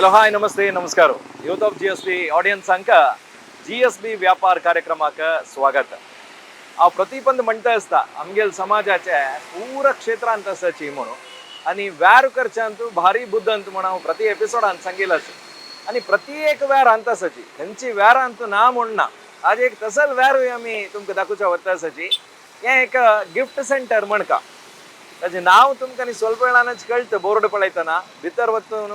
Hello hi नमस्ते नमस्कार youth of GSB audience GSB व्यापार कार्यक्रमाक स्वागत हांव प्रतिपंद म्हणटा आसता आमगेल समाजाच्या पूरा क्षेत्रांत आसाची म्हणून आणि व्यार करच्यांत भारी बुद्धंत म्हणून हांव प्रति एपिसोडांत सांगिल्लो आणि प्रति एक व्यारांत आसाची खंयची व्यारांत ना म्हणना आज एक तसल व्यारूय आमी तुमकां दाखोवच्या वता आसाची हें एक गिफ्ट सेंटर म्हणका ताजें नांव तुमकां न्ही स्वल्प वेळानच कळटा बोर्ड पळयतना भितर वचून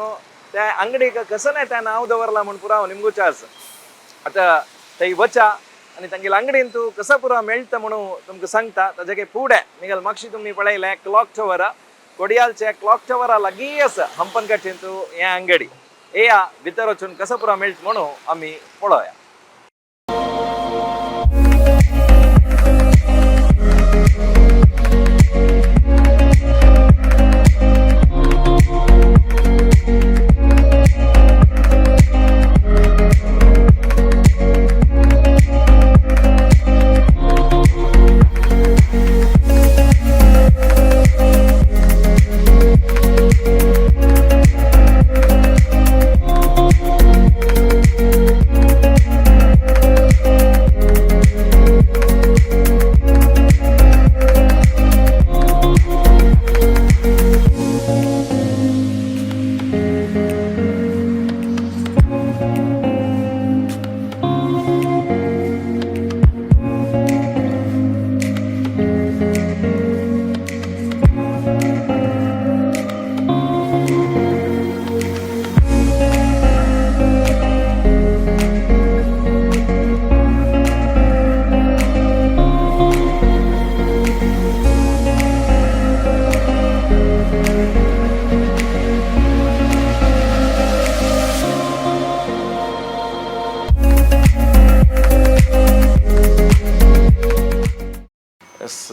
त्या अंगडीक कसं नाही त्या नाव दवरला म्हणून पुराव निमगुचा आसा आता थंय वचा आणि तांगेल अंगडीन तूं कसं पुराव मेळटा म्हणून तुमकां सांगता ताजे काही फुडें निगल मागशी तुमी पळयलें क्लॉक टवर कोडियालचे क्लॉक टवरा लागीं आसा हंपनकाटीन तूं हें अंगडी येया भितर वचून कसं पुराव मेळटा म्हणून आमी पळोवया.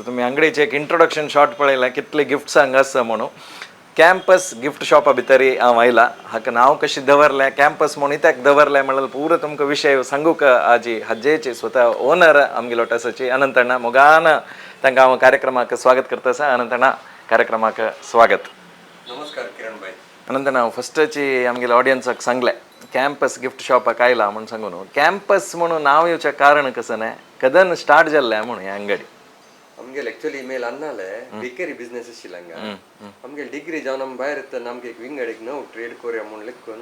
तुम्ही अंगडीचे एक इंट्रोडक्शन शॉट पळयलें कितले गिफ्ट्स हांगा आसा म्हणून कॅम्पस गिफ्ट शॉपा भितरी हांव आयला हाका नांव कशें दवरलें कॅम्पस म्हणून इत्याक दवरलें म्हणल्यार पुरो तुमकां विशय सांगूक आजी हज्जेची स्वता ओनर आमगेलो आसाची अनंतण्णा मोगान तांकां हांव कार्यक्रमाक स्वागत करता आसा अनंतण्णा कार्यक्रमाक स्वागत. नमस्कार किरण भाई. अनंतण्णा हांव फस्टची आमगेल्या ऑडियन्साक सांगलें कॅम्पस गिफ्ट शॉपाक आयला म्हणून सांगून कॅम्पस म्हणून नांव येवचें कारण कसं न्हय कदन स्टार्ट जाल्लें म्हणून हें अंगडी आमगेल एक्चुअली मेल अन्नाले बेकरी बिझनेस आशिल्लो हांगा आमगेल डिग्री जावन आमी भायर येतना आमगे एक विंगड एक न्हू ट्रेड कोरया म्हणून लेखून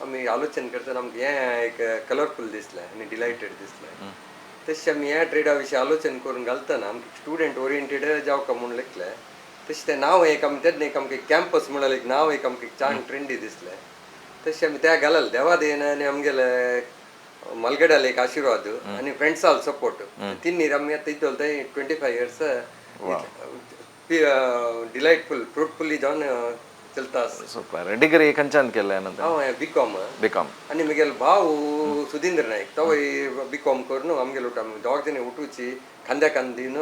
आमी आलोचन करतना आमगे हें एक कलरफुल दिसलें आनी डिलायटेड दिसलें तशें आमी ह्या ट्रेडा विशीं आलोचन करून घालतना आमकां स्टुडंट ओरिएंटेड जावका म्हणून लेखलें तशें तें नांव एक आमी तेन्ना एक आमकां कॅम्पस म्हणल्यार एक नांव एक आमकां छान ट्रेंडी दिसलें तशें आमी त्या घाललें देवा देन आनी आमगेले मलगड्याल एक आशीर्वाद आणि फ्रेंड्स ऑल सपोर्ट तिन्नी आमी आतां इतलो 25 years डिलायटफुल फ्रुटफुली जावन चलता. सुपर. डिग्री खंयच्यान केलें हांव बीकॉम आनी म्हगेलो भाव सुधींद्र नायक तोय बीकॉम करून आमगेलो दोग जणी उठूची खांद्या खांदीन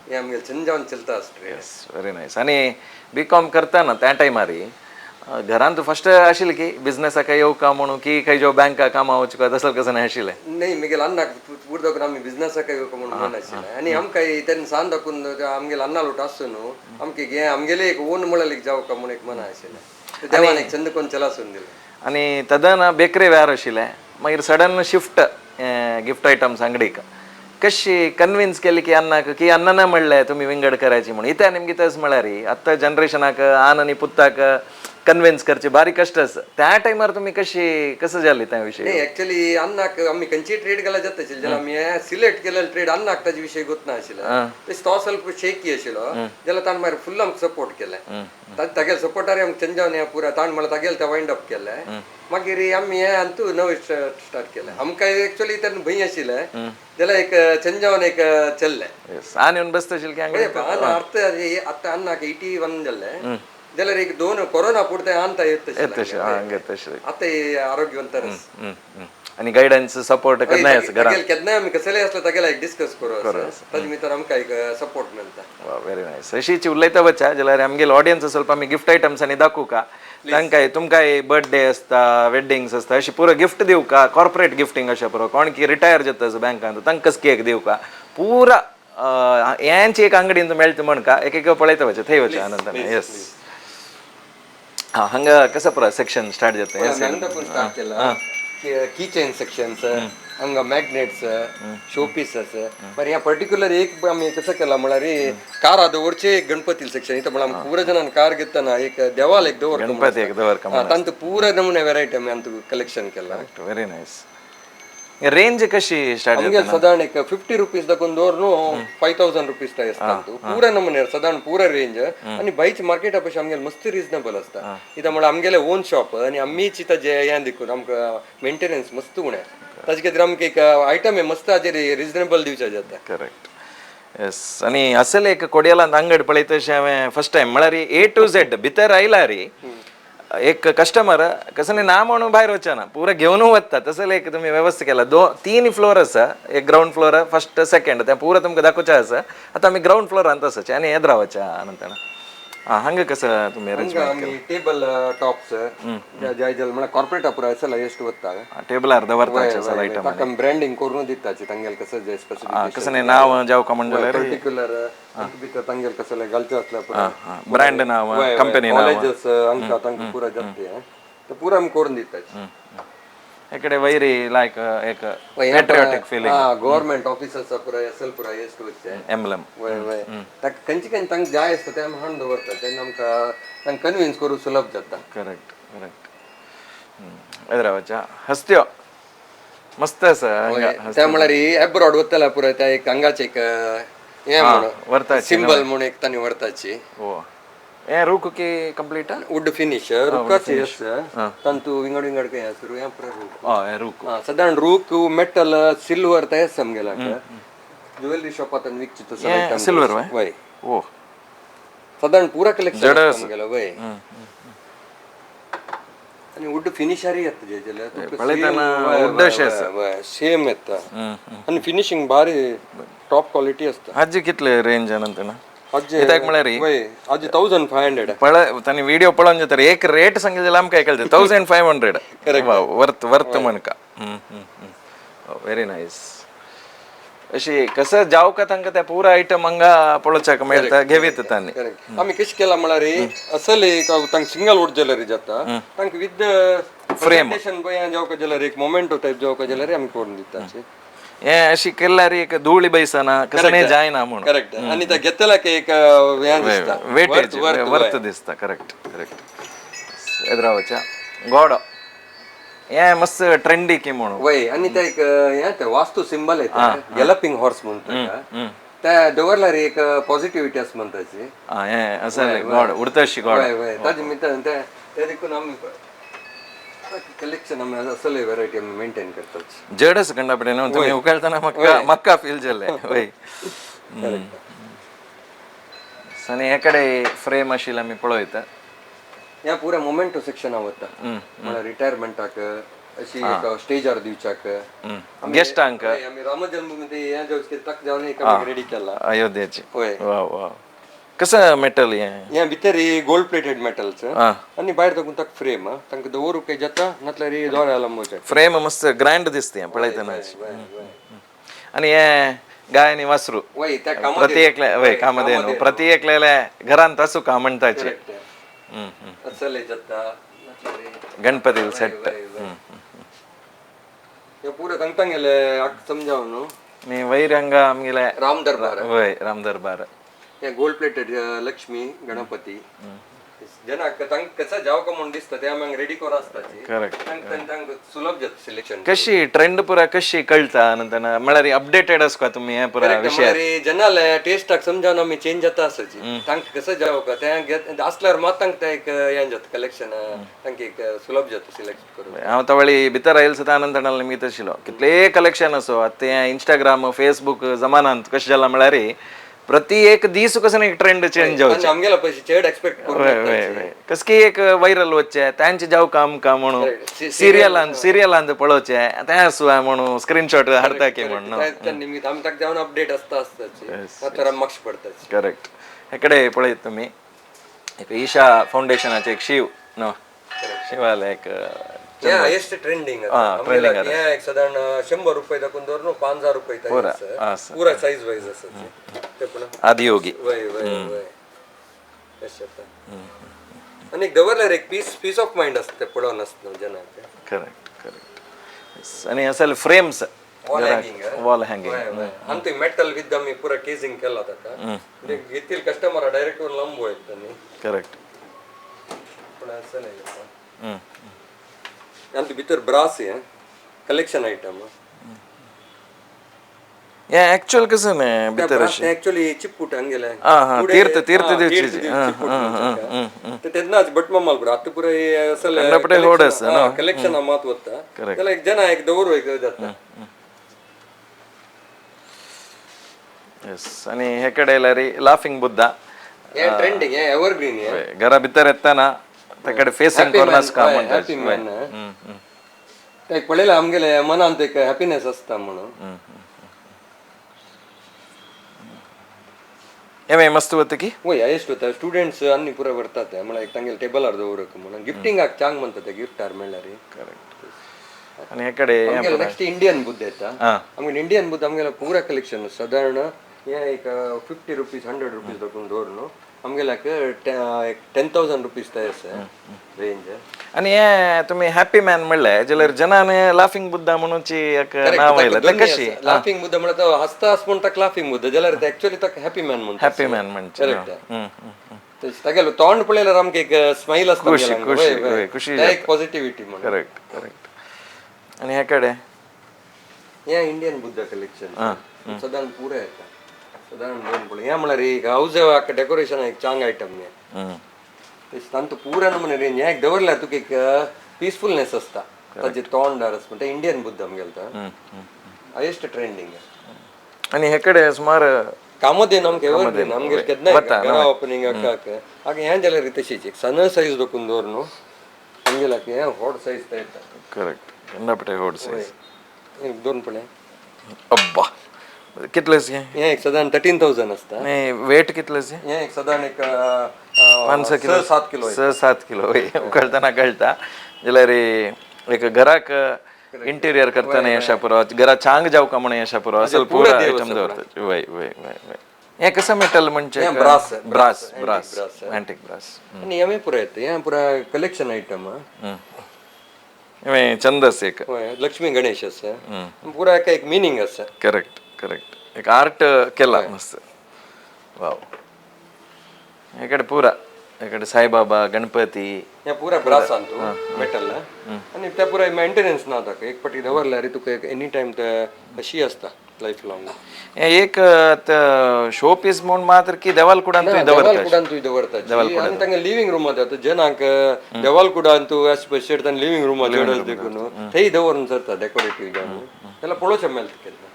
हें आमगेलें छंद जावन चलता. Very nice. आनी बीकॉम करतना त्या टायमार घरांत फस्ट आशिल्लें की बिझनेसाक येवका म्हणून की खंयच्यो बँका कामां वचूं तसलें कसं न्हय आशिल्लें. न्ही म्हगेलो अन्नाक पुरो दाखोवन आमी बिझनेसाक येवका म्हणून म्हणनाशिल्लें आनी आमकां तेन्ना सान दाखोवन आमगेलो अन्ना लोट आसून आमकां हें आमगेलें एक ओन म्हळ्यार एक जावका म्हणून एक मना आशिल्लें देवान एक छंद करून चलासून दिलें. आनी तदन बेकरी वेर आशिल्लें मागीर सडन शिफ्ट गिफ्ट आयटम्स अंगडीक कशी कन्विन्स केली की अन्नाक की अन्नान म्हणलें तुमी विंगड करायची म्हणून इत्या नेमकी तस म्हळ्यार आतां जनरेशनाक आन आनी पुत्ताक कन्विन्स करचे बारी कश्ट आसा त्या टायमार तुमी कसं जालें त्या विशयी. एक्चुअली अन्नाक आमी खंयची ट्रेड घाला जाता आशिल्ली जाल्यार आमी सिलेक्ट केलेलो ट्रेड अन्नाक ताजे विशय गोत नाशिल्लें तशें तो स्वल्प शेकी आशिल्लो जाल्यार ताणें मागीर फुल्ल आमकां सपोर्ट केलें तागेले सपोर्टार आमकां चेंज जावन हें पुरा ताणें म्हळ्यार तागेलें तें वायंड अप केलें मागीर आमी हें आनी नवें स्टार्ट केलें. आमकां एक्चुअली तेन्ना भंय आशिल्लें जाल्यार एक चेंज जावन एक चल्लें आन येवन बसता आशिल्लें अर्थ आतां अन्नाक 81 जाल्लें जाल्यार एक 2 कोरोना पुरते आणता येत आता आरोग्यवंत आणि गायडन्स सपोर्ट केन्नाय केन्नाय आमी कसलेय आसल्यार तागेला एक डिस्कस करूं ताजे भितर आमकां एक सपोर्ट मेळटा. Very nice. अशीच उलयता वचा जाल्यार आमगेलो ऑडियन्स स्वल्प आमी गिफ्ट आयटम्सांनी दाखोवं का तांकां तुमकां बर्थडे आसता वेडिंग्स आसता अशी पुरो गिफ्ट दिवं का कॉर्पोरेट गिफ्टिंग अशें पुरो कोण की रिटायर जाता बँकांत तांकां कसं केक दिवं का पुरा यांची एक अंगडीन मेळटा म्हण का एक पळयता वचा थंय वचा आनंदान. येस हंगा कसं पुरा सेक्शन स्टार्ट जाते हैं पण स्टार्ट केला की चेन सेक्शन्स हंगा मॅग्नेट्स शो पीसेस बरं या पर्टिक्युलर एक आम्ही कसं केला म्हळ्यार कार आदवरचे एक गणपती सेक्शन इथं म्हळ्यार पूरा जणांना कार घेताना एक देवाल एक दवर गणपती एक दवर तांत पूरा नमुने व्हरायटी आम्ही आमचं कलेक्शन केला व्हेरी नाईस रेंज कशी स्टार्ट आमगे साधारण एक 50 रुपीस दाखवून दवरनो 5000 रुपीस ता असतात पूरा नमुने साधारण पूरा रेंज आणि बाईच मार्केट अपेक्षा आमगे मस्त रिजनेबल असता इथं म्हळ्यार आमगेले ओन शॉप आणि आम्हीच इथं जे या देखून आमकां मेंटेनन्स मस्त उणे ताजे खातीर आमकां एक आयटम आहे मस्त हाजेर रिजनेबल दिवचे जाता करेक्ट येस आणि असल एक कोडयालांत अंगडी पळयता तशें हांवें फर्स्ट टायम म्हळ्यार A to Z भितर आयला रे एक कस्टमर कसं नाही ना म्हणून भायर वचना पुरा घेवन वता तसं एक तुम्ही व्यवस्था केला 3 फ्लोर आसा एक ग्राउंड फ्लोर फर्स्ट सेकंड तें पुरा तुमकां दाखोवचें आसा आतां आमी ग्राउंड फ्लोरांत आसाचे आनी येद रावचे अनंतना हंगे कसं तुमी अरेंजमेंट टेबल टॉप्स जाय जाल्यार म्हळ्यार कॉर्पोरेट पुरा आसला ಎಷ್ಟು वता टेबलार दवरताचे सर आयटम ताका ब्रँडिंग करून दिताचे तांगेल कसं जे स्पेसिफिकेशन कसं नाही नाव जावका म्हणल्यार पर्टिक्युलर भितर तांगेल कसं घालचें आसल्यार पुरा ब्रँड नाव कंपनी नाव कॉलेजेस अंका तांकां पुरा जाते ते पुरा आमी करून दिताचे इकडे वैरी लायक एक पेट्रियोटिक फीलिंग गव्हर्नमेंट ऑफिसर्स पुरा असेल पुरा ಎಷ್ಟು వచ్చే एम्बलम वय वय ताका खंयची खंयची तांकां जाय आसता ते आमी हाडून दवरता तेन्ना आमकां तांकां कन्विन्स करूं सुलभ जाता करेक्ट करेक्ट हैदराबादच्या हस्त्यो मस्त आसा त्या म्हळ्यार एब्रॉड वतला पुरा त्या एक हांगाचे एक हें म्हणून व्हरता सिंबल म्हणून एक तांणी व्हरताची ओ हे रूक की कंप्लीट वुड फिनिश रुकाची आसा तांतू विंगड विंगड काही आसा हें पुरा रूक हे रूक साधारण रूक मेटल सिल्वर तयार समगेला ज्युवेलरी शॉपात विकची तसं सिल्वर वय ओ साधारण पुरा कलेक्शन समगेला वय आणि वुड फिनिशरी येता जे जाल्यार सेम येता आणि फिनिशिंग भारी टॉप क्वालिटी असता हाजी कितले रेंज अनंतना इथं म्हळ्यार आज 1500 पळ तांणी व्हिडिओ पळोवन जाल्यार एक रेट सांगितले जाल्यार आमकां कळटा 1500 वर्थ म्हणका व्हेरी नायस अशी कसं जाव का तांकां ते पुरा आयटम हांगा पळोवच्याक मेळटा घेवीत तांणी आमी कशें केला म्हळ्यार असल एक तांकां सिंगल वूड ज्वेलरी जाता तांकां विथ फ्रेम पळय जावका जाल्यार एक मोमेंटो टायप जावका जाल्यार आमी करून दिताचे हे अशी केल्यार एक धुळी बैसना कसं नाही जायना म्हणून करेक्ट आणि ते घेतला की एक हें दिसता वेटेज वर्थ दिसता करेक्ट करेक्ट हैदराबादच्या गोडो हे मस्त ट्रेंडी की म्हणून वय आणि ते एक हें वास्तू सिंबल येता गॅलपिंग हॉर्स म्हणटा त्या दवरल्यार एक पॉझिटिव्हिटी आसा म्हणटाची हे असं गोड उडतशी गोड वय ताजे मितर ते देखून आमी कलेक्शन आमी असले व्हरायटी आमी मेंटेन करतात जड आसा कंडा पडे न्हू तुमी उखलतना म्हाका फील जालें वय आनी हे कडेन फ्रेम आशिल्लो आमी पळयता ह्या पुऱ्या मोमेंटो सेक्शन वता म्हळ्यार रिटायरमेंटाक अशी एक स्टेजार दिवच्याक गेस्टांक आमी राम जन्मभूमी हें जावचे तक जावन एक रेडी केला अयोध्येची वय वाव वाव कसं मेटल हें भितर गोल्ड प्लेटेड मेटल्स आनी भायर तातूंत ताका फ्रेम तांकां दवरूंक काही जाता नातल्यार दोऱ्या लांबोवचे फ्रेम मस्त ग्रँड दिसता पळयतना आनी हे गाय आनी वासरू प्रति एकले वय कामधेनू न्हू प्रति एकले घरांत आसूं का म्हणटाचे असले जाता गणपती सेट हे पुरे तांकां गेले समजाव न्हू मी वयर हांगा आमगेले राम दरबार वय राम दरबार हे गोल्ड प्लेटेड लक्ष्मी गणपती जनाक तांकां कसं जाव का म्हणून दिसता ते आमी रेडी करून आसताची करेक्ट तांकां सुलभ जाता सिलेक्शन कशी ट्रेंड पुरा कशी कळटा नंतर म्हळ्यार अपडेटेड आसा का तुमी हे पुरा विशय जनाले टेस्टाक समजावन आमी चेंज जाता आसाची तांकां कसं जाव का ते आसल्यार मात तांकां ते एक हें जाता कलेक्शन तांकां एक सुलभ जाता सिलेक्ट करून हांव तवळी भितर आयले सुद्दां आनंदान निमित आशिल्लो कितले कलेक्शन असो आतां ते इंस्टाग्राम फेसबुक जमानांत कशें जालां म्हळ्यार प्रति एक दीस कसं एक ट्रेंड चेंज जावचे आमगेला पयशे चेड एक्सपेक्ट करून कस की एक व्हायरल वच्चे तांचे जाव काम का म्हणून सिरियलांत पळोवचे ते आसूं म्हणून स्क्रीनशॉट हाडटा की म्हणून निमित्त आमी ताका जावन अपडेट आसता आसताची मार्क्स पडटाची करेक्ट हे कडेन पळयत तुमी एक ईशा फाउंडेशनाचे एक शिव न्हू शिवाले एक हायेस्ट ट्रेंडिंग एक साधारण 100 रुपये दाखवून दवर न्हू 5000 रुपये पुरा साइज वाइज आसा आदियोगी वय वय वय आणि एक दवरल्यार एक पीस ऑफ माइंड असते पडोन असतं जनाक करेक्ट करेक्ट आणि असेल frames wall hanging wall hanging अंत मेटल विद्द आमी पुरा केसिंग केला ताका घेतील कस्टमर डायरेक्ट लांब वयता न्ही करेक्ट पण असं नाही अंत भितर ब्रास आहे कलेक्शन आयटम या ऍक्च्युअल कसं नाही भितर ऍक्च्युअली चिप्पुट हंगेला तीर्थ दिवची तेन्नाच बट मम्माल पुरा आता पुरा असल कंडपटे होड असतं ना कलेक्शन मात वता त्याला एक जन एक दवर वयक जाता येस आणि हे कडेला री लाफिंग बुद्धा हे ट्रेंडिंग हे एव्हरग्रीन हे घरा भितर येताना त्याकडे फेसिंग कॉर्नर्स का हॅपी मॅन ते पळयला आमगेले मनांत एक हॅपीनेस असता म्हणून ಏಮೇ ಮಸ್ತ್ ಹೊತ್ತಿಗೆ ಓಯ್ ಎಷ್ಟು ಗೊತ್ತಾ ಸ್ಟೂಡೆಂಟ್ಸ್ ಅನ್ನಿ ಪೂರ ಬರ್ತಾರೆ ಮಳ ತಂಗೆ ಟೇಬಲ್ ಅರ್ಧ ಊರಕ್ಕೆ ಮನ ಗಿಫ್ಟಿಂಗ್ ಆಗಿ ಚಾಂಗ್ ಬಂತತೆ ಗಿಫ್ಟ್ ಆರ್ ಮೇಲೆ ರೀ ಕರೆಕ್ಟ್ आणि हेकडे नेक्स्ट इंडियन बुद्ध येता आमगे इंडियन बुद्ध आमगेला पूरा कलेक्शन साधारण हे एक 50 रुपीज 100 रुपीज दाखवून धोरण आमगेला एक 10,000 रुपीज तयार रेंज आणि हे तुम्ही हॅपी मॅन म्हणले जाल्यार जनाने लाफिंग बुद्धा म्हणूनची एक नाव आयला ते कशी लाफिंग बुद्ध म्हणता हसता हस म्हणता लाफिंग बुद्ध जाल्यार ते ऍक्च्युअली तक हॅपी मॅन म्हणता हॅपी मॅन म्हणचे करेक्ट तगेलो तोंड पळयल्यार आमगे एक स्माइल असता खुशी एक पॉझिटिव्हिटी म्हणून करेक्ट करेक्ट आणि हेकडे हे इंडियन बुद्ध कलेक्शन साधारण पुरा येता साधारण दोन पळय हे म्हळ्यार एक हाऊस डेकोरेशन एक चांग आयटम हे तांत पुरा नमुने रेंज एक दवरल्यार तुका एक पीसफुलनेस असता ताजे तोंड आरस म्हणटा इंडियन बुद्ध आमगेलो हायेस्ट ट्रेंडिंग आणि हेकडे सुमार कामधेन आमगे एव्हरग्रीन आमगे केन्ना घरा ओपनिंग हाका हाका हें जाल्यार तशीच एक सन सायज दोकून दवर न्हू आमगेला की हें व्हड सायज ते येता करेक्ट कंडापटे होड सायज एक दोन पळय अब्बा कितलेच हे एक साधारण 13,000 असता आणि वेट कितलेच हे एक साधारण एक 5 किलो 7 किलो 7 किलो उकळताना कळता जाल्यार एक घराक इंटिरियर करताना यशा पुरो घरा चांग जाऊ का म्हणून यशा पुरो असल पुरा आयटम दवरता वय वय वय वय हे कसं मेटल म्हणजे brass brass brass antique brass आणि हे पुरा येतं हे पुरा कलेक्शन आयटम हे चंदस एक लक्ष्मी गणेश असं पुरा एक मिनिंग असं करेक्ट करेक्ट एक आर्ट केला मस्त वाव इकडे पुरा इकडे साईबाबा गणपती हे पुरा ब्रास आणतो मेटल आणि त्या पुरा मेंटेनन्स ना ताका एक पटी दवरल्यार तुका एनी टाइम ते अशी असता लाईफ लॉंग एक शो पीस म्हणून मात्र की देवाल कुडान तू दवरता आणि तांगे लिव्हिंग रूम मध्ये जनाक देवाल कुडान तू स्पेशल तान लिव्हिंग रूम मध्ये देखून थंय दवरून जाता डेकोरेटिव्ह जावन त्याला पळोवचें मेळटा केन्ना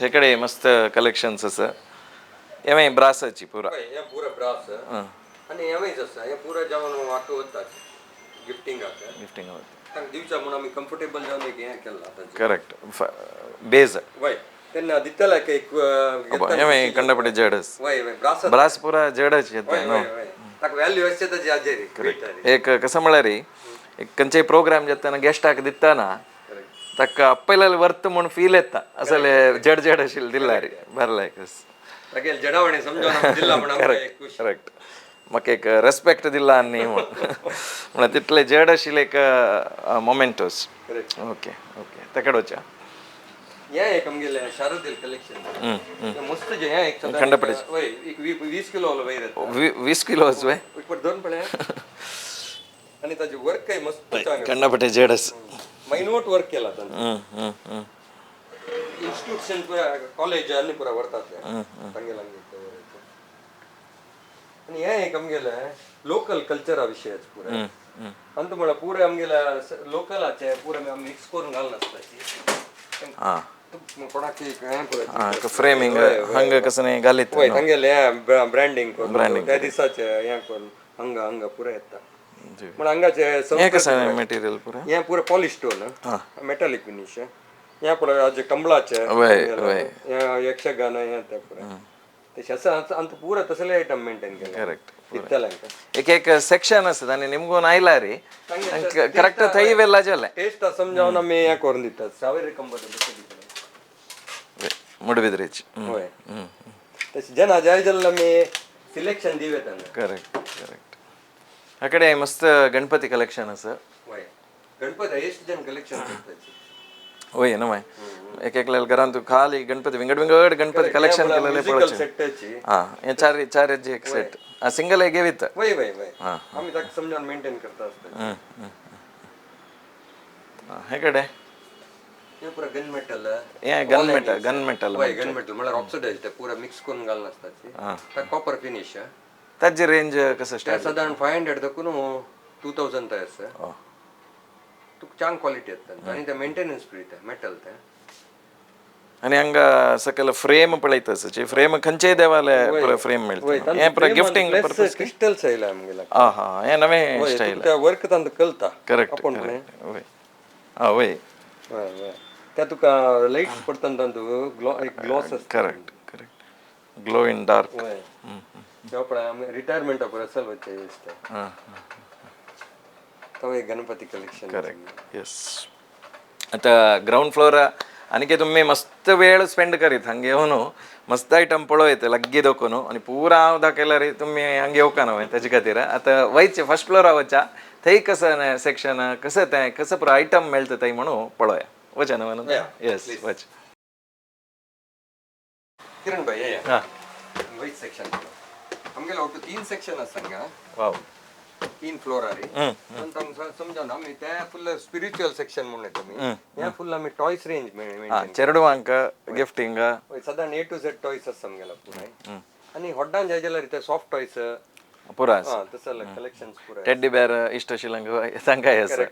हेकडे मस्त कलेक्शन्स आसा हे ब्रासाची पुरा हे पुरा ब्रास आणि हेच आसा हे पुरा जावन वाटो वता गिफ्टिंग तांकां दिवचा म्हणून आमी कम्फर्टेबल जावन एक हें केला करेक्ट बेज वय तेन्ना दितला एक हे कंडपटे जडस वय ब्रास ब्रास पुरा जडच येता न्हू ताका व्हॅल्यू असते ताजी हाजेरी एक कसं म्हळ्यार एक खंयचेय प्रोग्राम जेतना गेस्टाक दितना ताका आपल्याला वर्त म्हणून फील येता असले जड जड आशिल्ले दिला रे बरं तागे जडावणी समजून दिला म्हणून करेक्ट म्हाका एक रेस्पेक्ट दिला आनी म्हणून तितले जड आशिल्ले एक मोमेंटोस ओके ओके ताका वचा हे एक आमगेले शारदील कलेक्शन मस्त जे हे एक खंडपटे वय एक 20 किलो वयर येता 20 किलो वय एक पर दोन पळय आणि ताजे वर्क काय मस्त खंडपटे जडस मायन्यूट वर्क केला तांणी इन्स्टिट्यूशन कॉलेज आणि पुरा वर्तात तांगेला आणि हे एक आमगेले लोकल कल्चरा विशयच पुरा अंत म्हणा पुरे आमगेला लोकलाचे पुरे आमी मिक्स करून घालना आसता कोणाकी पुरा फ्रेमिंग हंग कसं नाही घालीत वय तांगेले ब्रँडिंग करून त्या दिसाचे हे करून हंग पुरा येता पण हांगाचे हे कसं मटेरियल पुरा हे पुरा पॉलिश स्टोन मेटालिक फिनिश हे पुरा आज कंबळाचे यक्षगान हे ते पुरा ते अंत पुरा तसले आयटम मेंटेन केला करेक्ट एक सेक्शन असतात आणि निमगून आयला रे करेक्ट थंय वेला जाले टेस्ट समजावन आमी हे करून दितात सावेरी कंबळ मुडबिद्रेची होय तशें जेन्ना जाय जाल्यार आमी सिलेक्शन दिवेता करेक्ट करेक्ट अकडे मस्त गणपती कलेक्शन असं वय गणपती ಎಷ್ಟು जन कलेक्शन करतात होय ना माय एक एक घरांत खाली गणपती विंगड विंगड गणपती कलेक्शन केलेले पळचे सेटची हां हे चार चार जी एक सेट सिंगल एक घेवित वय वय वय आम्ही так समजावून मेंटेन करता असतो हेकडे हे पुरा गन मेटल हे गन मेटल वय गन मेटल मला ऑक्सिडाइज ते पुरा मिक्स करून घालून असतात ते कॉपर फिनिश त्याची रेंज कसं ते स्टार्ट साधारण 500 दकून 2000 तय असं तुक चांग क्वालिटी येतात आणि ते मेंटेनन्स फ्री ते मेटल ते आणि हंग सकल फ्रेम पळयतसचे फ्रेम खंचे देवाले फ्रेम मिळते हे पर गिफ्टिंग पर्पस क्रिस्टल्स आयला आमगेला हे नवे स्टाईल त्या वर्क ತಂದು ಕಲ್ತಾ करेक्ट आपण वय वय त्या तुका लाईट्स पडतंतंतू ग्लॉस असता correct correct glow in dark वय तेव्हा आम्ही रिटायरमेंट अपर असेल बच्चे तवे गणपती कलेक्शन करेक्ट येस आता ग्राउंड फ्लोर आणखी तुम्ही मस्त वेळ स्पेंड करीत हंगे येऊन मस्त आयटम पळोयत लग्गी दोकोन आणि पुरा हांव दाखयला रे तुम्ही हंगे येवका न्हय तेजे खातीर आता वयचे फर्स्ट फ्लोरा वचा थंय कसं सेक्शन कसं तें कसं पुरो आयटम मेळटा थंय म्हणून पळोया वचा न्हय म्हणून येस वच किरण भाई हां वाईट सेक्शन आमगेला ಒಟ್ಟು 3 सेक्शन असंगा वाव 3 फ्लोर आहे पण तंग समजा ना मी त्या फुल स्पिरिच्युअल सेक्शन म्हणून येतो मी या फुल आम्ही टॉयज रेंज मेंटेन चेरडू अंक गिफ्टिंग साधारण A to Z टॉयज आमगेला पुरा आणि हॉड्डान जायला रिते सॉफ्ट टॉयज पुरा तसं कलेक्शन्स पुरा टेड्डी बेर इष्ट शिलंग सांगाय असं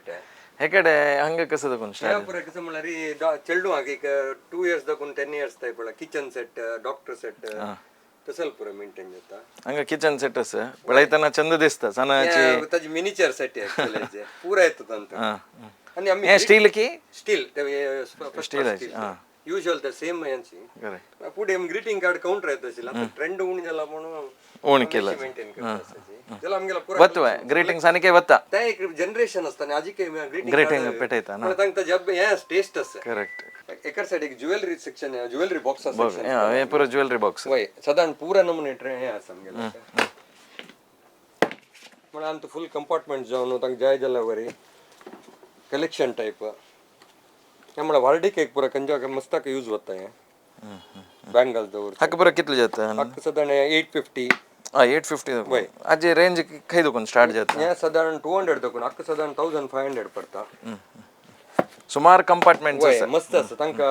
हेकडे हंगे कसं दाखवून स्टार्ट पुरा कसं म्हणलं रे चेल्डू हाक एक 2 इयर्स दाखवून 10 इयर्स ताय पडला किचन सेट डॉक्टर सेट तसल पुरा मेंटेन जाता हंगा किचन सेट असं पळयतना चंद दिसता सणाची ताजी मिनिचर सेट आहे पुरा येतो तंत आणि आम्ही हे स्टील की स्टील स्टील युजुअल ते सेम यांची पुढे ग्रीटिंग कार्ड काउंटर येत असेल आता ट्रेंड होऊन गेला म्हणून ओन केलं मेंटेन करत त्याला आमगेला पुरा बत्तवाय ग्रीटिंग्स आणि के बत्ता त्या एक जनरेशन असतं आजी के ग्रीटिंग पेटयता ना तांका जब या टेस्ट असतं करेक्ट एकर साइड एक ज्वेलरी सेक्शन आहे ज्वेलरी बॉक्स सेक्शन हे पुरो ज्वेलरी बॉक्स वय साधारण पूरा नमुने ट्रे हे असं आमगेला पण आमचं फुल कंपार्टमेंट जाऊन तांक जाय जाला वरी कलेक्शन टाइप त्यामुळे वार्डिक एक पुरा कंजा मस्ताक यूज होता है बँगल दवर हक पुरो कितले जाता हक साधारण 850 850 वय आज रेंज खंय दुकून स्टार्ट जाता या साधारण 200 दकून हक साधारण 1500 पडता सुमार कंपार्टमेंट मस्त असतं तांका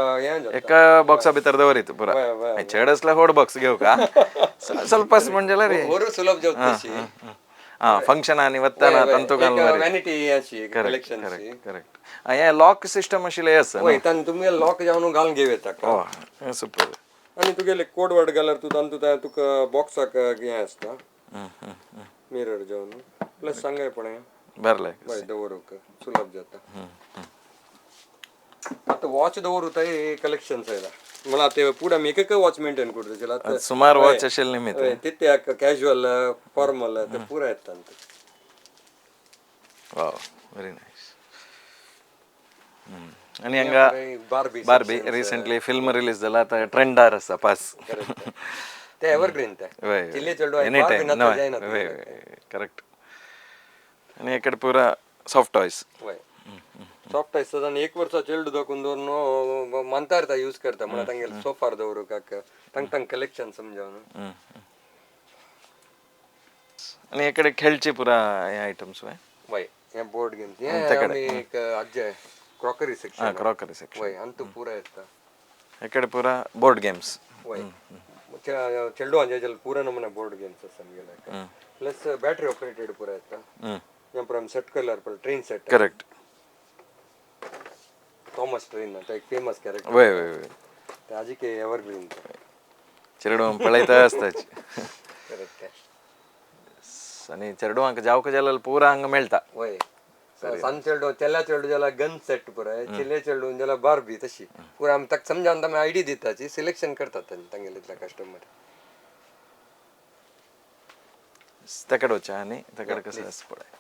एका बॉक्सा भितर दवरीत पुरा चेड असला होड बॉक्स घेऊ का स्वल्पच म्हणजे रे और सुलभ जावतशी फंक्शन आणि वत्ताना तंतु घालून व्हॅनिटी याची कलेक्शन करेक्ट हे लॉक सिस्टम आशिल्ले असं वय तान तुम्ही लॉक जावन घालून घेव येता का सुपर आणि तुगेले कोड वर्ड घालर तू तांतू तुका बॉक्साक हे असता मिरर जावन प्लस सांगाय पण बरं वय दवरूक सुलभ जाता आता वॉच दवरूत हे कलेक्शन्स आहे मला ते पुढे मी एक वॉच मेंटेन करतो त्याला सुमार वॉच असेल निमित्त तिथे कॅज्युअल फॉर्मल ते पुरा येतात वाव व्हेरी नाईस आणि हंगा बार्बी रिसेंटली फिल्म रिलीज जाला आता ट्रेंडार असा पास ते एव्हरग्रीन ते चिल्ले चेल्डू एनी टाइम करेक्ट आणि इकडे पुरा सॉफ्ट टॉयज सॉफ्ट टॉयज साधारण 1 वर्ष चेल्डू दाखवून दोन मंतार यूज करता मला तांगेल सोफार दवरू काक तांग कलेक्शन समजावून आणि इकडे खेळचे पुरा हे आयटम्स वय हे बोर्ड गेम्स हे एक अजय क्रॉकरी सेक्शन वय अंतु पूरा येता इकडे पुरा बोर्ड गेम्स वय चेल्डू अंजाजल पूरा नमुना बोर्ड गेम्स समजेला प्लस बॅटरी ऑपरेटेड पूरा येता यंप्रम सेट कलर पर train set correct Thomas train आता एक फेमस कॅरेक्टर वय वय वय ते आजी के एव्हरग्रीन चिरडू पळयता असताच करेक्ट आणि चिरडू अंक जावक जाल्यार पुरा हंग मेळटा वय सन चेल्डू तेला चेल्डू जाला गन सेट पुरा चिल्ले चेल्डू जाला बार्बी तशी पुरा आम तक समजावन तमे आयडी दिताची सिलेक्शन करतात तांगेले कस्टमर तकड वचा आणि तकड कसं असं पडाय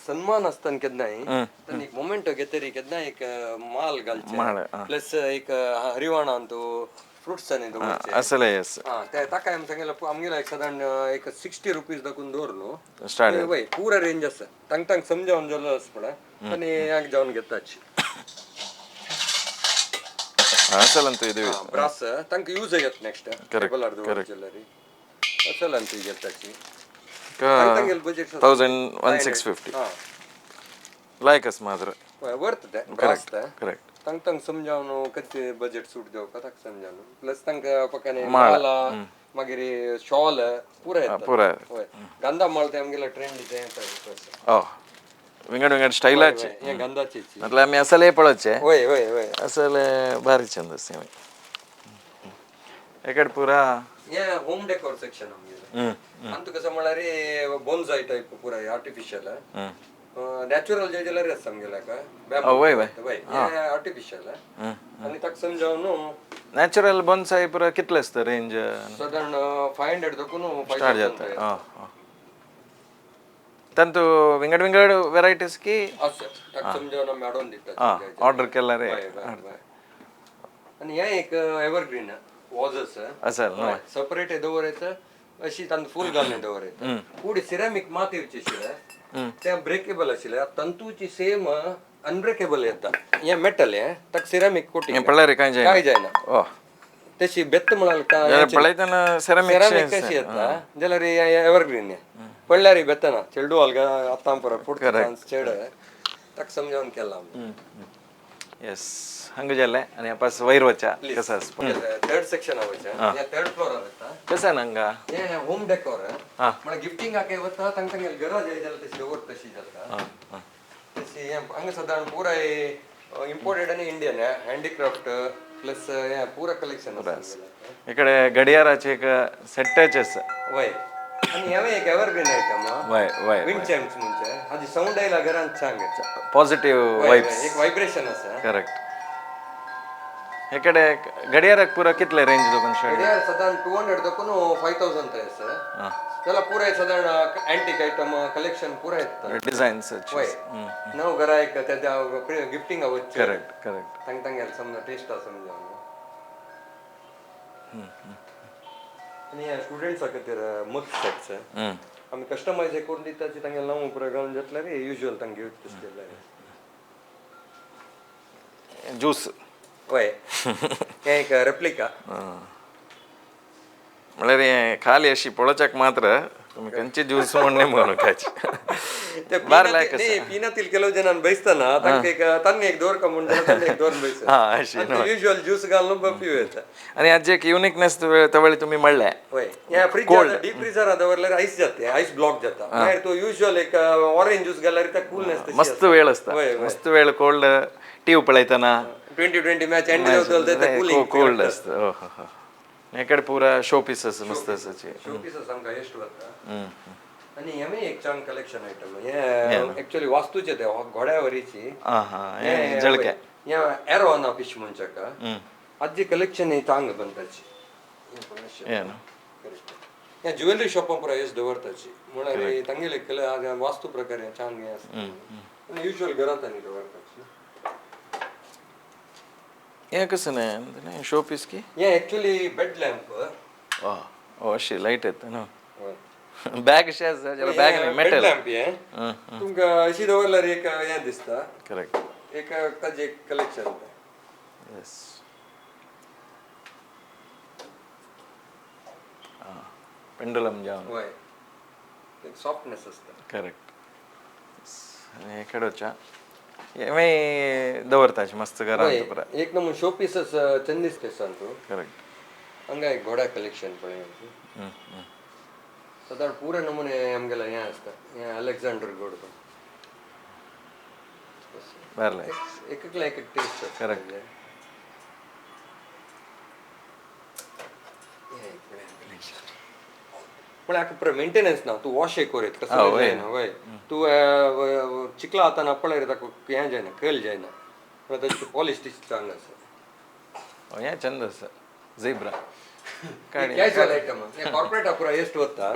सन्मान असताना केदनाय तानी एक मोमेंट घेतरी केदना एक माल घालचे प्लस एक हरिवाणा अंतू फ्रुट्स आणि दवरचे असले येस ते ताका आमगेला आमगेला एक साधारण एक 60 रुपीज दाखवून दवरलो स्टार्ट वय पुरा रेंज आसा तांक तांक समजावन जालो पडा पण याक जावन घेताच ಅಸಲಂತೂ ಇದು ಬ್ರಾಸ್ ತಂಕ ಯೂಸ್ ಆಗತ್ತೆ ನೆಕ್ಸ್ಟ್ ಟೇಬಲ್ ಆರ್ದು ಜ್ಯುವೆಲ್ಲರಿ ಅಸಲಂತೂ ಗೆಲ್ತಾಚಿ ತಂಗಲ್ ಬಜೆಟ್ 1150 लायकस मात्र वर्तದೆ करेक्ट करेक्ट ತಂಗ समजावनो कच्चे बजेट सूट देव का तक समजावनो प्लस ತಂಗ पकाने माला मागिरी शॉल पूरा येतात पूरा होय गंधा माळते आमगेला ट्रेंड ಇದೆ ಅಂತ ओ विंगड विंगड स्टाईल आहे हे गंधाची मतलब आम्ही असले पळचे होय होय होय असले भारी छंद असते इकडे पुरा हे होम डेकोर सेक्शन आमगेला अंतु कसं म्हणा रे बोन्साई टाइप पुरा आर्टिफिशियल नॅचरल जे ज्वेलरी असतं आमगेला का वय वय वय हे आर्टिफिशियल आणि तक समजावनो नॅचरल बोन्साई पुरा कितले असतं रेंज साधारण 500 दकून स्टार्ट जातं तंतु विंगड विंगड व्हरायटीज की असं तक समजावनो मॅडम दितात ऑर्डर केला रे आणि हे एक एव्हरग्रीन वॉजस असेल सेपरेट दवरायचं अशी तांत फुल घालून दवरायचं पुढे सिरामिक मातीची शिले त्या ब्रेकेबल आशिल्ले तंतूची सेम अनब्रेकेबल येता हे मेटल हे तक सिरामिक कोटिंग पळ्ळारी काय जायना ओ तशी बेत्त म्हणाल का पळयतना सिरामिक कशी येता जाल्यार एव्हरग्रीन हे पडल्यारी बेतना ಚೆಲ್ಡು ಅಲ್ಗ ಅತ್ತಾಂಪುರ ಪುಟ್ಟ ಚೆಡ तक समजावून केला यस हंग जाले आणि आपण वयर वचा कसा थर्ड सेक्शन आवचा या थर्ड फ्लोर आवता कसा नंगा हे होम डेकोर मला गिफ्टिंग आके वता तंग गरज आहे जल तशी ओवर तशी जलता तशी हंग साधारण पूरा इंपोर्टेड आणि इंडियन हँडीक्राफ्ट प्लस या पूरा कलेक्शन इकडे घडियाळाचे एक सेटच वय आणि यावे एक एव्हरग्रीन आयटम वय वय विंड चॅम्प्स म्हणजे आधी साऊंड आयला घरात छान पॉझिटिव्ह वाइब्स एक व्हायब्रेशन असा करेक्ट इकडे घडियाळाक पुरा कितले रेंज दोन घडियाळ साधारण 200 दकून 5000 ते असा त्याला पुरा साधारण अँटिक आयटम कलेक्शन पुरा आहेत डिझाईन्स नव घरा एक त्याच्या गिफ्टिंग आवच करेक्ट करेक्ट तंग तंग समजा टेस्ट समजा आणि स्टुडंट्स खातीर मग सेट्स आम्ही कस्टमाइज करून दिता तांगे नाव पुरा घालून घेतला रे युजुअल तांगे यूज केला ज्यूस वय हे एक रेप्लिका म्हळ्यार खाली अशी पळोवच्याक मात्र तुम्ही खंयची ज्यूस म्हणणे म्हणून खायची बार लायक पिनातील केलो जनान बैसताना तांका एक तांनी एक दोर का म्हणटा एक दोन बैस हा अशी युजुअल ज्यूस घालून पिऊ येता आणि आज एक युनिकनेस तवळी तुम्ही म्हणले वय या फ्रीज डीप फ्रीजर दवरल्यार आईस जाते आईस ब्लॉक जाता नाहीतर तो युजुअल एक ऑरेंज ज्यूस घाल्यार त्या कूलनेस मस्त वेळ असता मस्त वेळ कोल्ड टीव्ही पळयतना 2020 मॅच एंड होतल ते कूलिंग कोल्ड असतं ओहो हो इकडे पुरा शो पीसेस मस्त असायचे शो पीसेस आमका ಎಷ್ಟು वता आणि हेमे एक छान कलेक्शन आयटम हे ऍक्च्युअली वास्तूचे ते घोड्यावरीची हे जळके या एरो ना फिश म्हणचका अज्जी कलेक्शन हे चांग बनताची या ज्वेलरी शॉप पुरा एस दवरताची म्हळ्यार तांगेले कले वास्तू प्रकार छान हे असता आणि युजुअल घरात आणि दवरताची ये कसं नाही शो पीस की ये ऍक्च्युअली बेड लॅम्प ओ अशी लाईट येते ना बॅग अशी असता ज्याला बॅग नाही मेटल लॅम्प हे तुमका अशी दवरल्यार एक हे दिसता करेक्ट एक ताजे कलेक्शन यस पेंडुलम जाऊन होय एक सॉफ्टनेस असता करेक्ट आणि इकडच्या एमे दवरताची मस्त घरात पुरा एक नंबर शो पीसेस चंदीस ते सांगतो करेक्ट हंगा एक घोडा कलेक्शन पण साधारण पूरे नमुने आमगेला हे असता हे अलेक्झांडर गोड बरं एक एक टेस्ट करेक्ट पण पुरा मेंटेनन्स ना तू वॉश एक कोरेत कसं जायना वय तू चिकला आता ना पळय ताका हे जायना कल जायना पण त्याची पॉलिश ती चांगली असता हे चंद असं झेब्रा ಕ್ಯಾಶುವಲ್ ಐಟಮ್ ಕಾರ್ಪೊರೇಟ್ ಅಪುರ ಎಷ್ಟು ಗೊತ್ತಾ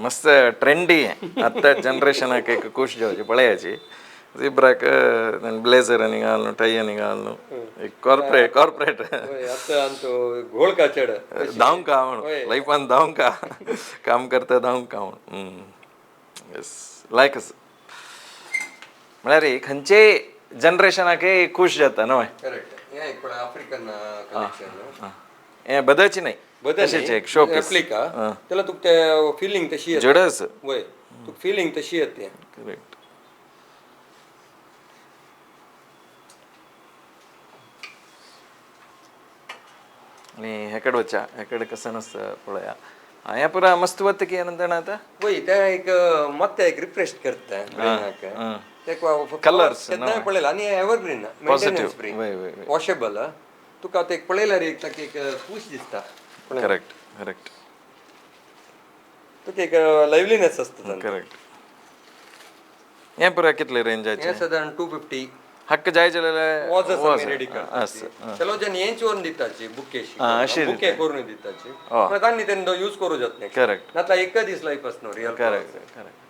मस्त ट्रेंडी आता जनरेशन एक खुश जावची पळयाची झिब्राक ब्लेझर आणि घालणं टाई आणि घालणं एक कॉर्पोरेट आता आणि घोळ का चढ धावून का म्हणून लाईफान धावून का काम करता धावून का म्हणून येस लायकच म्हळ्यार खंयचे जनरेशनाक खुश जाता न्हय करेक्ट हे एक आफ्रिकन कलेक्शन हे बदलची नाही तशीच एक शो पीस रेप्लिका त्याला तुका फिलिंग तशी येते जडस वय तुका फिलिंग तशी येते करेक्ट आणि हेकडे वच्चा हेकडे कसं नसतं पळया हे पुरा मस्त वत्त की ಏನಂತ आता वय त्या एक ಮತ್ತೆ एक रिफ्रेश करता कलर्स केन्नाय पळयला आणि एव्हरग्रीन मेंटेनन्स फ्री वॉशेबल तुका आता एक पळयल्यार एक ताका एक पूस दिसता करेक्ट करेक्ट तुका एक लायव्हलीनेस आसता करेक्ट हे पुरा कितले रेंजाचे हे साधारण 250 हक्क जाय जाल्यार वॉज रेडी करताची चलो जन हेंच वन दिताची बुकेशी बुके करून दिताची पण तांणी तेंदो यूज करू जात नाही करेक्ट नातला एक दीस लायफ आसनो रियल करेक्ट करेक्ट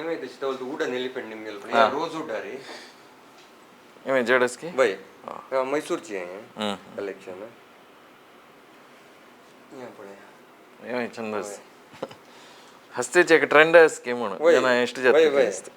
ఏమైతే ఇష్టం wooden elephant Nimmala rose would री ఏమే జడస్కి भाई मैसूरची आहे कलेक्शन ఏమే చందస్ हस्तेचे एक ट्रेंड की म्हणून जन ಎಷ್ಟು जात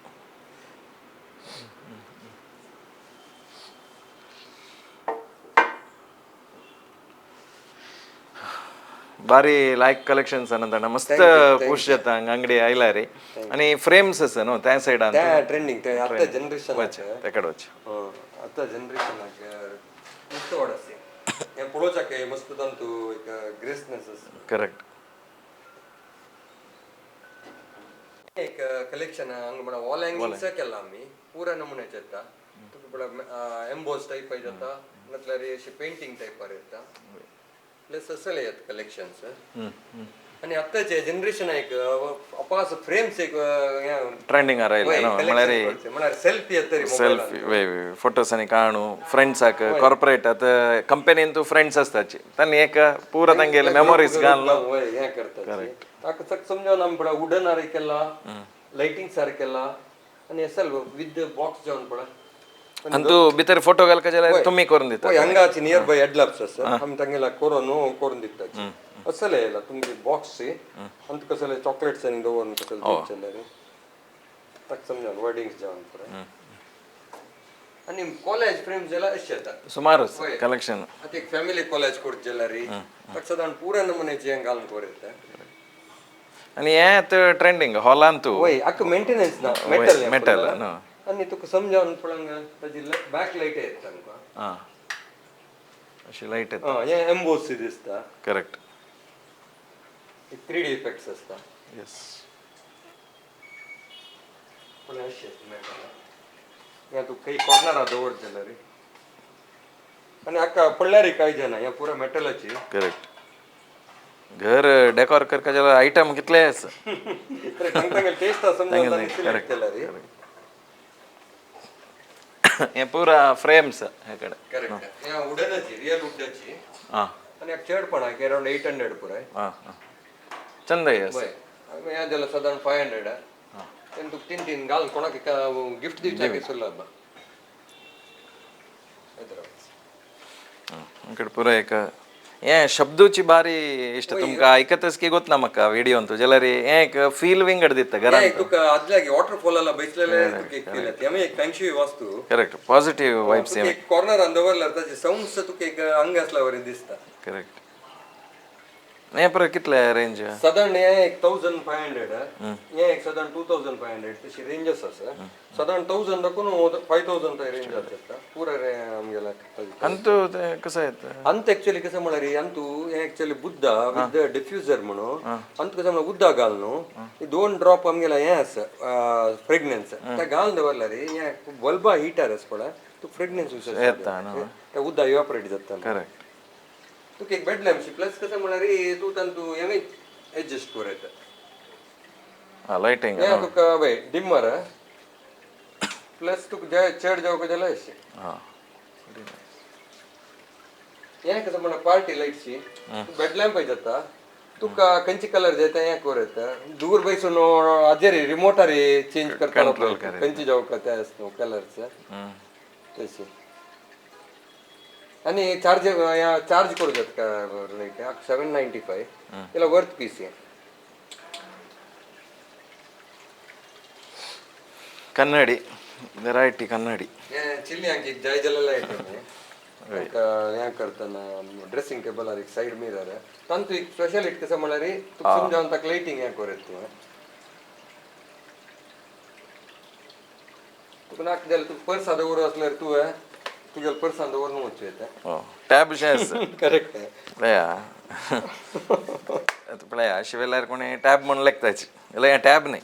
बारी लायक कलेक्शन्स नंतर मस्त पुश जाता अंगडी आयला रे आणि फ्रेम्स आसा न्हू त्या सायडान त्या ट्रेंडिंग ते आता जनरेशन तेकडे वच आता जनरेशन मस्त वाडसे हे पळोवचाके मस्त तंतू एक ग्रेसनेस करेक्ट एक कलेक्शन हंग म्हणा वॉल हँगिंग्स केला आम्ही पुरा नमुन्याचे येता तुका एम्बोस टाइप जाता नातल्यार अशी पेंटिंग टाइपार येता प्लस असले आहेत कलेक्शन्स आणि आताचे जनरेशन एक अपास फ्रेम्स एक ट्रेंडिंग आयला सेल्फी सेल्फी वे फोटोस आणि काणू फ्रेंड्स कॉर्पोरेट आता कंपनीन फ्रेंड्स असताची तांणी एक पूरा तांगेले मेमोरीज घालून हे करता समजा आमी वुडन आरे केला लाइटिंग सार केला आणि असल विथ बॉक्स जावन पडा अंतू भितर फोटो घालका जाल्यार तुम्ही करून दिता हंगाची नियर बाय एडलप्स आसा आमी तांगेला करून दिताची असले येला तुमची बॉक्स अंत कसले चॉकलेट्स आणि दवरून कसले दिवचेले ताका समजावन वर्डिंग्स जावन पडा आणि कॉलेज फ्रेम्स जाला अशे येता सुमार कलेक्शन आता एक फॅमिली कॉलेज कोर्ट जाला रे ताका साधारण पुरा नमुन्याचे हे घालून कोरता आणि हे ट्रेंडिंग हॉलान तू वय आक मेंटेनन्स ना मेटल न्हू आणि तुका समजावन पळंग ताजी बॅक लाईट येत तांकां अशी लाईट येत हे एम्बोस दिसता करेक्ट एक 3D इफेक्ट्स असता यस पण अशी मेटल या तू काही कॉर्नर दवरचेला रे आणि आका पडल्यार काय जाना या पुरा मेटलाची करेक्ट घर डेकोर करका जाल्यार आयटम कितले आसा तांकां टेस्ट समजावन सिलेक्ट केला रे हे पुरा फ्रेम्स हेकडे करेक्ट या वुडनची रियल वुडची आणि एक चड पण आहे अराउंड 800 पुराय चंद यस या जाल्यार साधारण 500 तेन तू तीन घाल कोणाक गिफ्ट दिवचाके सुलभ इकडे पुरा एक हे शब्दूची बारी इष्ट तुमका ऐकतच की गोत ना म्हाका व्हिडिओन तू जाल्यार हे एक फील विंगड दिता घरान तुका आदल्या वॉटरफॉलाला बैसलेले तुका एक फील येता आमी एक फॅन्सी वास्तू करेक्ट पॉझिटिव्ह वाइब्स एक कॉर्नर दवरल्यार ताचे साउंड्स तुका एक अंग असला वरी दिसता करेक्ट हे पुरा कितले रेंज साधारण हे एक 1500 हे एक साधारण 2500 तशी रेंजस आसा साधारण 1000 दाखून 5000 रेंज जाता पुरा रे आमगेला अंतू ते कसं येतं अंत ऍक्च्युअली कसं म्हणल्यार अंतू हे ऍक्च्युअली बुद्धा विथ डिफ्युजर म्हणून अंत कसं म्हणल्यार बुद्धा घाल न्हू 2 ड्रॉप आमगेला हे आसा फ्रेग्रन्स त्या घाल दवरल्यार हे बल्बा हिटर आसा पळय तू फ्रेग्रन्स येता न्हू त्या बुद्धा इवॅपोरेट जाता करेक्ट तुका एक बेड लॅम्पशी प्लस कसं म्हणल्यार तू तू हे एडजस्ट कर येता लाइटिंग हे तुका बाय डिमर प्लस तुका चड जावका जाल्यार अशें हे कसं म्हणल्यार पार्टी लाइटशी बेड लॅम्प जाता तुका खंयची कलर जाय ते हें कर येता दूर बसून हाजेर रिमोटार चेंज करता खंयची जावं ते कलर्स तशी आणि चार्ज करू जात का लाईक 795 त्याला वर्थ पीस आहे ಕನ್ನಡಿ ವೆರೈಟಿ ಕನ್ನಡಿ चिल्ली हांगा एक जाय जाल्यार आयटम हें करतना ड्रेसिंग टेबलार एक सायड मिरर तांतू एक स्पेशलिटी कसं म्हळ्यार तुका समजावन ताका लायटिंग हें करत तूं तुका नाका जाल्यार तुका पर्सा दवर असल्यार तूं तुगेल्या पर्सान दवरून वचचें येता टॅब शेस करेक्ट पळया पळया शिवेल्यार कोणी टॅब म्हणून लेखताची ಇಲ್ಲ ಟ್ಯಾಬ್ ನೇ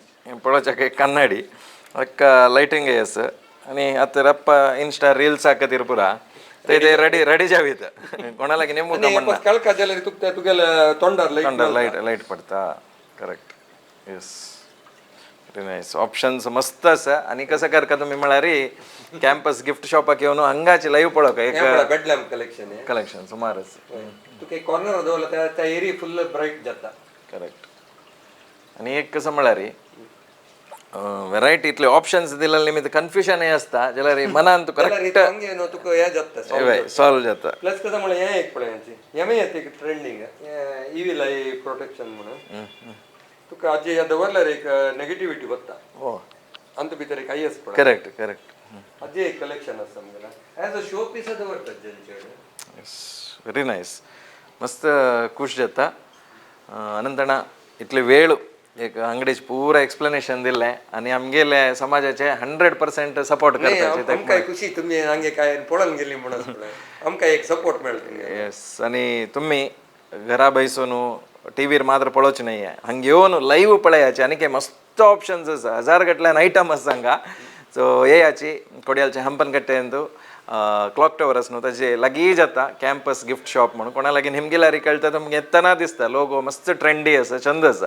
ಪಳೋಚಕ್ಕೆ ಕನ್ನಡಿ ಅಕ್ಕ ಲೈಟಿಂಗ್ ಎಸ್ आणि आता रप्प इन्स्टा रील्स हाकतीर पुरा ते रेडी जावीत कोणालागी नेमू म्हणना कळका जाल्यार तुगेल्या तोंडार लाईट पडता correct yes very nice options मस्त आसा आणि कसं करता तुम्ही म्हळ्यार कॅम्पस गिफ्ट शॉपाक येवन हंगाची लाईव्ह पळोवक एक बेड लॅम्प कलेक्शन सुमारच तुका एक कॉर्नर दवरला त्या एरिया फुल ब्राईट जाता करेक्ट आणि एक कसं म्हळ्यार व्हरायटी इतले ऑप्शन्स दिलेले निमित्त कन्फ्युजन हे असता जाल्यार मनान तुका करेक्ट तुका हें जाता सॉल्व जाता प्लस कसं म्हळ्यार हें एक पळय हें येता एक ट्रेंडिंग इवी लायट प्रोटेक्शन म्हणून तुका हाजी दवरल्यार एक नेगेटिविटी वता अंत भितर एक आयस पळय करेक्ट हाजी एक कलेक्शन आसा आमगेलें एज अ शो पीस दवरतात जेंचे व्हेरी नायस मस्त खुश जाता अनंतणा इतले वेळ एक अंगडीचे पूरा एक्सप्लेनेशन दिल्लें आनी आमगेले समाजाचे 100% सपोर्ट करता आमकां खुशी तुमी हांगे काय पळोवन गेली म्हणून आमकां एक सपोर्ट मेळटा येस आनी तुमी घरा बसून टीव्हीर मात्र पळोवचे नाही हंगे येवन लाईव्ह पळयाचे आनी मस्त ऑप्शन्स आसा 1000 गटल्यान आयटम आसा हांगा सो येयाची कोडयालचे हंपनकट्टे अंतू क्लॉक टवर्स न्हू ताजे लागीं जाता कॅम्पस गिफ्ट शॉप म्हणून कोणा लागीं हिमगिल्यार कळटा तुमकां येतना दिसता लोगो मस्त ट्रेंडी आसा चंद आसा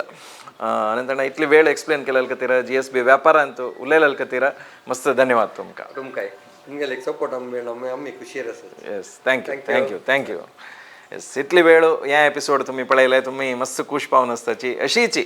अनंतणा इतली वेळ एक्सप्लेन केल्या खातीर GSB व्यापारांत उलयल्या खातीर मस्त धन्यवाद तुमकां तुमगेले एक सपोर्ट आमी खुशी आसा येस थँक्यू येस इतली वेळ ह्या एपिसोड तुम्ही पळयले तुम्ही मस्त खूश पावन आसताची अशीच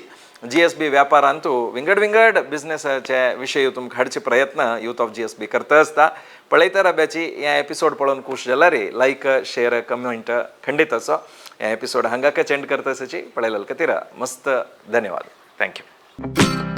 GSB व्यापारांतू विंगड बिझनेसाचे विशय तुमकां हाडचे प्रयत्न यूथ ऑफ GSB करता आसता पळयता राब्याची ह्या एपिसोड पळोवन खूश जाल्यार लायक शेअर कमेंट खंडीत असो ह्या एपिसोड हांगाच एंड करता आसाची पळयल्या खातीर मस्त धन्यवाद थँक्यू